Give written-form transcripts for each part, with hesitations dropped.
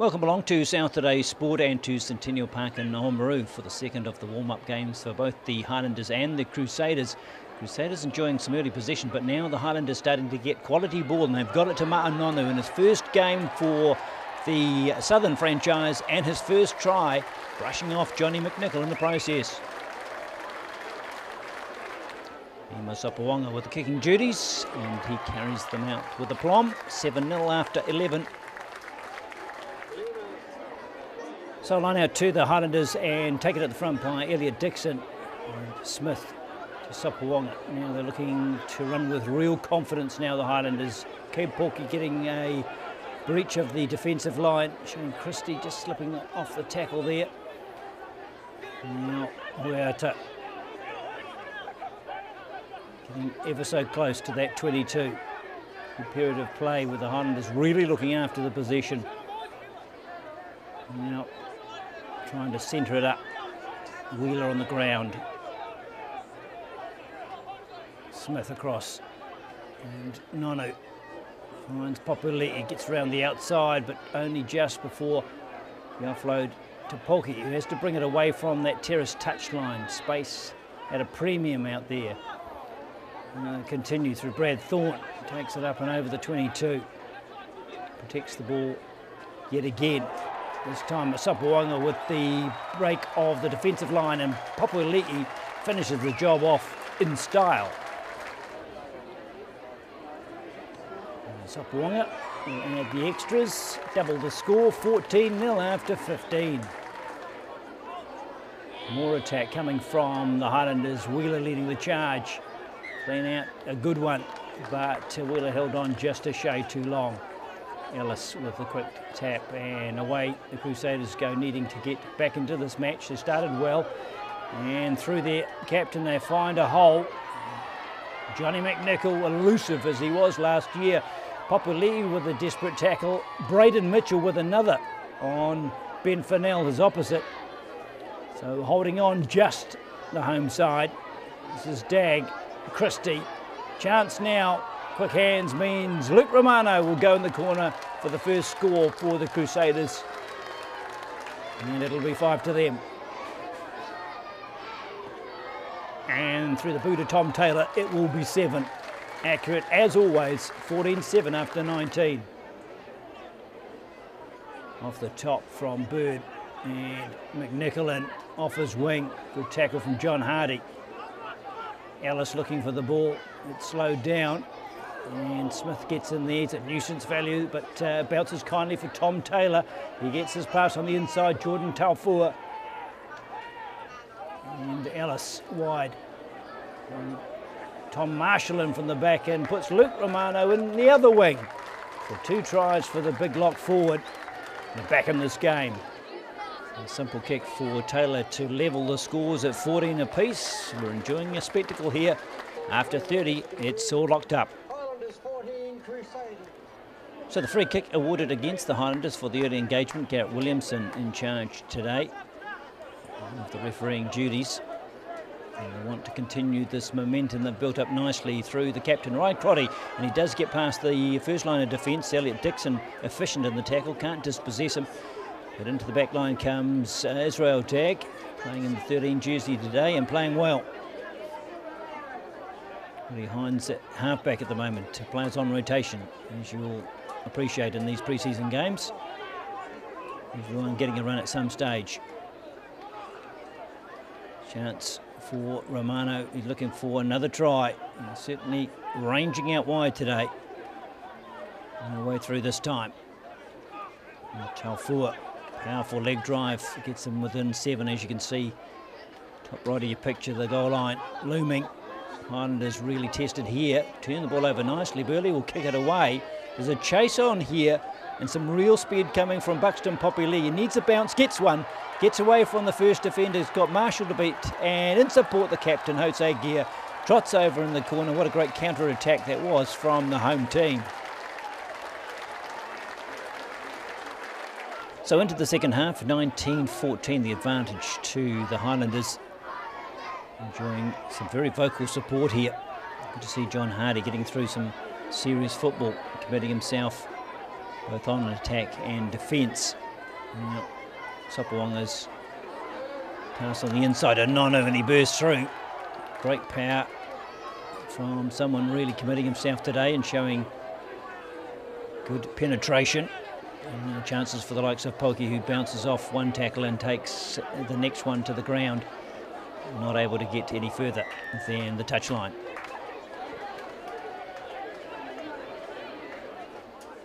Welcome along to South Today's Sport and to Centennial Park in Oamaru for the second of the warm-up games for both the Highlanders and the Crusaders. Crusaders enjoying some early possession, but now the Highlanders starting to get quality ball, and they've got it to Ma'anonu in his first game for the Southern franchise and his first try, brushing off Johnny McNichol in the process. Ima Sopawonga with the kicking duties, and he carries them out with aplomb. 7-0 after 11. So line out to the Highlanders and take it at the front by Elliot Dixon and Smith to Sopawonga. Now they're looking to run with real confidence now, the Highlanders. Cape Porky getting a breach of the defensive line. Shane Christie just slipping off the tackle there. Now Huerta getting ever so close to that 22. Good period of play with the Highlanders really looking after the possession. Now trying to centre it up. Wheeler on the ground. Smith across. And Nonu finds Populi. Gets around the outside, but only just before the offload to Polki, who has to bring it away from that terrace touchline. Space at a premium out there. Continue through Brad Thorne. Takes it up and over the 22. Protects the ball yet again. This time Sopawonga with the break of the defensive line, and Populi finishes the job off in style. Sopawonga will add the extras, double the score, 14-0 after 15. More attack coming from the Highlanders, Wheeler leading the charge. Clean out a good one, but Wheeler held on just a shade too long. Ellis with a quick tap, and away the Crusaders go, needing to get back into this match. They started well, and through their captain they find a hole. Johnny McNichol, elusive as he was last year. Populi with a desperate tackle. Braden Mitchell with another on Ben Fennell, his opposite. So holding on just the home side. This is Dag Christie. Chance now. Quick hands means Luke Romano will go in the corner for the first score for the Crusaders. And it'll be 5 to them. And through the boot of Tom Taylor, it will be 7. Accurate as always, 14-7 after 19. Off the top from Bird, and McNichol in off his wing. Good tackle from John Hardy. Ellis looking for the ball. It's slowed down. And Smith gets in there. It's a nuisance value, but bounces kindly for Tom Taylor. He gets his pass on the inside. Jordan Taufua. And Ellis wide. And Tom Marshall in from the back end puts Luke Romano in the other wing. So 2 tries for the big lock forward. They're back in this game. A simple kick for Taylor to level the scores at 14 apiece. We're enjoying a spectacle here. After 30, it's all locked up. So the free kick awarded against the Highlanders for the early engagement. Garrett Williamson in charge today of the refereeing duties. And they want to continue this momentum that built up nicely through the captain, Ryan Crotty, and he does get past the first line of defence. Elliot Dixon efficient in the tackle, can't dispossess him. But into the back line comes Israel Dag, playing in the 13 jersey today and playing well. Willie Hines at halfback at the moment, players on rotation, as you'll appreciate in these pre-season games. Everyone getting a run at some stage. Chance for Romano, he's looking for another try. He's certainly ranging out wide today. No way through this time. Taufua, powerful leg drive, gets him within 7, as you can see. Top right of your picture, the goal line looming. Highlanders really tested here. Turn the ball over nicely. Burley will kick it away. There's a chase on here and some real speed coming from Buxton Populi. He needs a bounce, gets one. Gets away from the first defender. He's got Marshall to beat. And in support, the captain, Jose Gear, trots over in the corner. What a great counter-attack that was from the home team. So into the second half, 19-14, the advantage to the Highlanders. Enjoying some very vocal support here. Good to see John Hardy getting through some serious football, committing himself both on attack and defence. Yep. Sopoanga's pass on the inside of Nonu, and he bursts through. Great power from someone really committing himself today and showing good penetration. And chances for the likes of Poki, who bounces off one tackle and takes the next one to the ground. Not able to get any further than the touchline.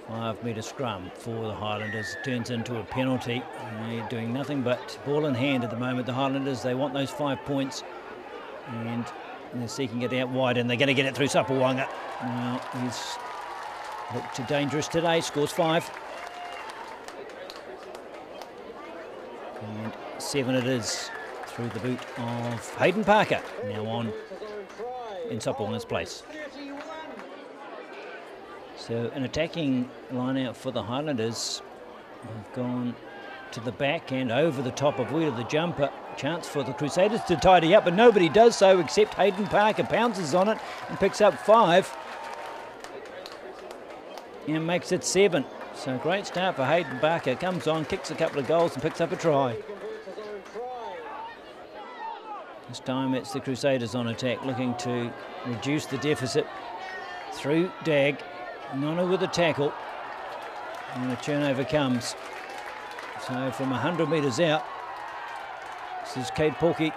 5-metre scrum for the Highlanders. Turns into a penalty. They're doing nothing but ball in hand at the moment. The Highlanders, they want those 5 points, and they're seeking it out wide, and they're going to get it through Sopoanga. Well, he's looked dangerous today. Scores 5. And 7 it is through the boot of Hayden Parker. Now on in Sopoanga's place. So an attacking line out for the Highlanders. Have gone to the back and over the top of Wheeler the jumper. Chance for the Crusaders to tidy up, but nobody does so except Hayden Parker. Pounces on it and picks up 5. And makes it 7. So great start for Hayden Parker. Comes on, kicks a couple of goals and picks up a try. This time it's the Crusaders on attack, looking to reduce the deficit through Dag. Nonu with a tackle, and a turnover comes. So from 100 metres out, this is Cade Poki.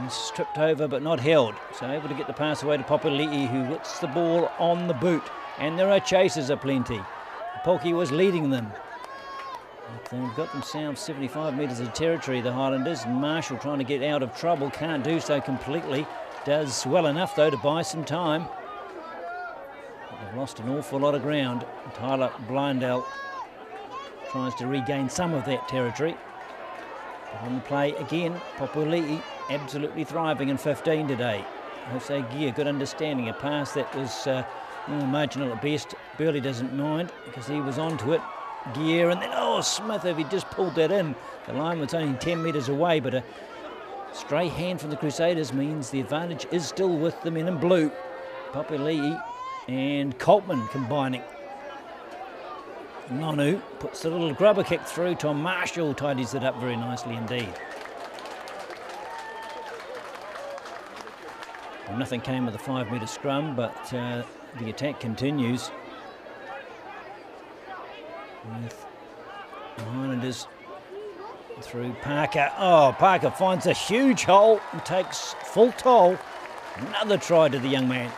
He's stripped over but not held. So able to get the pass away to Popali'i, who hits the ball on the boot. And there are chasers aplenty. Poki was leading them. But they've got themselves 75 metres of territory, the Highlanders. And Marshall trying to get out of trouble, can't do so completely. Does well enough though to buy some time. They've lost an awful lot of ground. Tyler Blindell tries to regain some of that territory. But on the play again, Popali'i absolutely thriving in 15 today. Jose Gear, good understanding. A pass that was marginal at best. Burley doesn't mind because he was onto it. Gear, and then, oh, Smith, if he just pulled that in. The line was only 10 metres away, but a stray hand from the Crusaders means the advantage is still with the men in blue. Popali'i and Coltman combining. Nonu puts a little grubber kick through. Tom Marshall tidies it up very nicely indeed. Well, nothing came of the 5-metre scrum, but the attack continues. With the Highlanders through Parker. Oh, Parker finds a huge hole and takes full toll. Another try to the young man.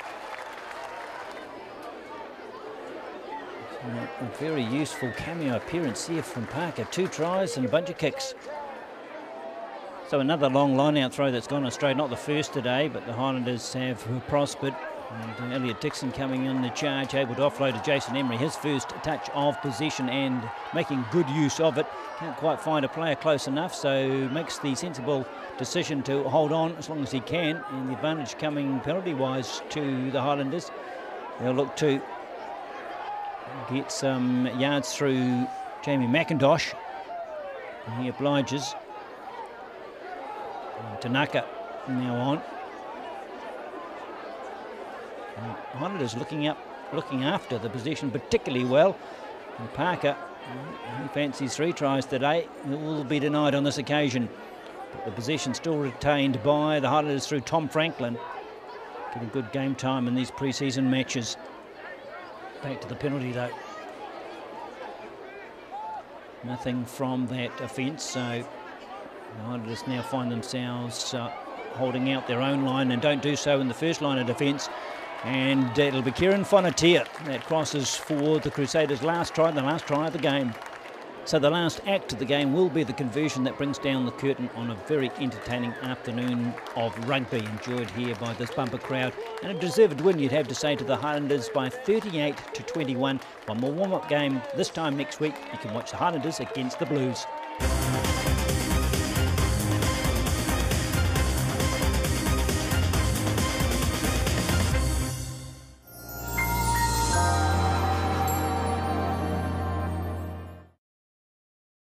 A very useful cameo appearance here from Parker. 2 tries and a bunch of kicks. So another long line-out throw that's gone astray. Not the first today, but the Highlanders have prospered. And Elliot Dixon coming in the charge, able to offload to Jason Emery. His first touch of possession and making good use of it. Can't quite find a player close enough, so makes the sensible decision to hold on as long as he can. And the advantage coming penalty-wise to the Highlanders. They'll look to get some yards through Jamie McIntosh. And he obliges. And Tanaka now on. Highlanders looking after the possession particularly well. And Parker, he fancies 3 tries today. It will be denied on this occasion. But the possession still retained by the Highlanders through Tom Franklin. Getting good game time in these pre-season matches. Back to the penalty though. Nothing from that offence, so the Highlanders now find themselves holding out their own line and don't do so in the first line of defence. And it'll be Kieran Fonatia that crosses for the Crusaders' last try, the last try of the game. So the last act of the game will be the conversion that brings down the curtain on a very entertaining afternoon of rugby enjoyed here by this bumper crowd. And a deserved win, you'd have to say, to the Highlanders by 38-21. One more warm-up game this time next week. You can watch the Highlanders against the Blues.